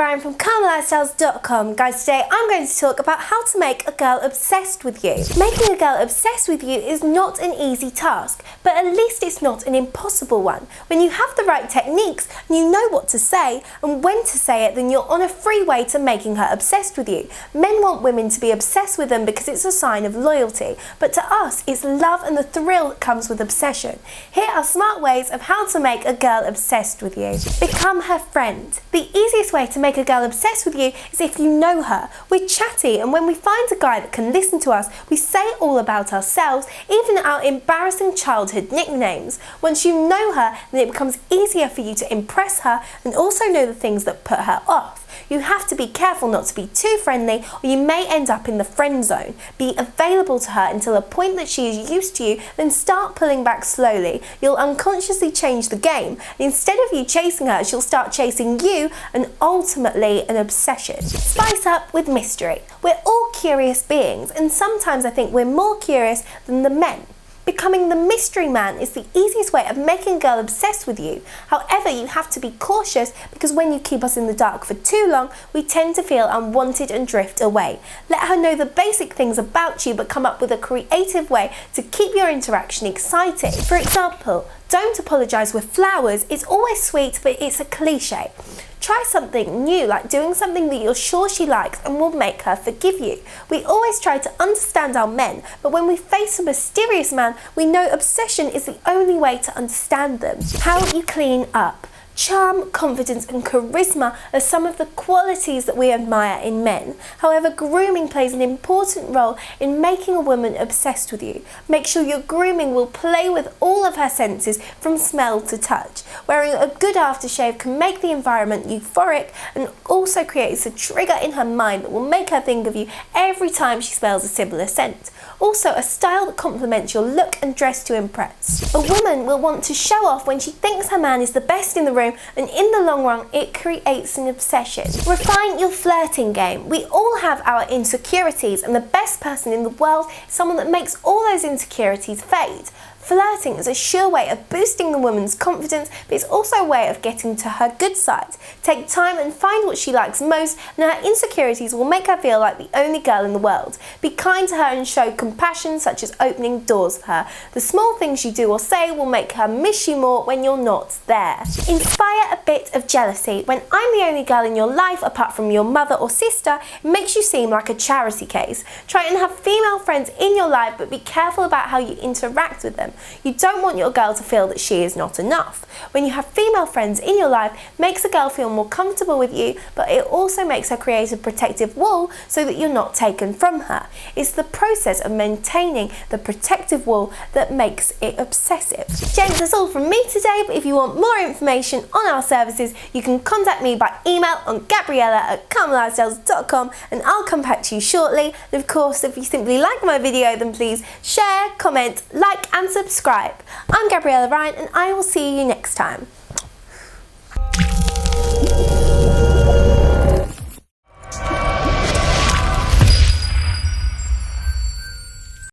Ryan from Kamalifestyles.com. Guys, today I'm going to talk about how to make a girl obsessed with you. Making a girl obsessed with you is not an easy task, but at least it's not an impossible one. When you have the right techniques and you know what to say and when to say it, then you're on a freeway to making her obsessed with you. Men want women to be obsessed with them because it's a sign of loyalty, but to us it's love and the thrill that comes with obsession. Here are smart ways of how to make a girl obsessed with you. Become her friend. The easiest way to make a girl obsessed with you is if you know her. We're chatty, and when we find a guy that can listen to us, we say all about ourselves, even our embarrassing childhood nicknames. Once you know her, then it becomes easier for you to impress her and also know the things that put her off. You have to be careful not to be too friendly, or you may end up in the friend zone. Be available to her until a point that she is used to you, then start pulling back slowly. You'll unconsciously change the game. Instead of you chasing her, she'll start chasing you, and ultimately an obsession. Spice up with mystery. We're all curious beings, and sometimes I think we're more curious than the men. Becoming the mystery man is the easiest way of making a girl obsessed with you. However, you have to be cautious because when you keep us in the dark for too long, we tend to feel unwanted and drift away. Let her know the basic things about you, but come up with a creative way to keep your interaction exciting. For example, don't apologise with flowers. It's always sweet, but it's a cliche. Try something new, like doing something that you're sure she likes and will make her forgive you. We always try to understand our men, but when we face a mysterious man, we know obsession is the only way to understand them. How you clean up. Charm, confidence and charisma are some of the qualities that we admire in men. However, grooming plays an important role in making a woman obsessed with you. Make sure your grooming will play with all of her senses from smell to touch. Wearing a good aftershave can make the environment euphoric and also creates a trigger in her mind that will make her think of you every time she smells a similar scent. Also, a style that complements your look and dress to impress. A woman will want to show off when she thinks her man is the best in the room, and in the long run, it creates an obsession. Refine your flirting game. We all have our insecurities, and the best person in the world is someone that makes all those insecurities fade. Flirting is a sure way of boosting the woman's confidence, but it's also a way of getting to her good side. Take time and find what she likes most, and her insecurities will make her feel like the only girl in the world. Be kind to her and show compassion, such as opening doors for her. The small things you do or say will make her miss you more when you're not there. Inspire a bit of jealousy. When I'm the only girl in your life apart from your mother or sister, it makes you seem like a charity case. Try and have female friends in your life, but be careful about how you interact with them. You don't want your girl to feel that she is not enough. When you have female friends in your life, it makes a girl feel more comfortable with you, but it also makes her create a protective wall so that you're not taken from her. It's the process of maintaining the protective wall that makes it obsessive. Gents, that's all from me today, but if you want more information on our services, you can contact me by email on Gabriella@Kamalifestyles.com, and I'll come back to you shortly. And of course, if you simply like my video, then please share, comment, like and subscribe. I'm Gabriella Ryan, and I will see you next time.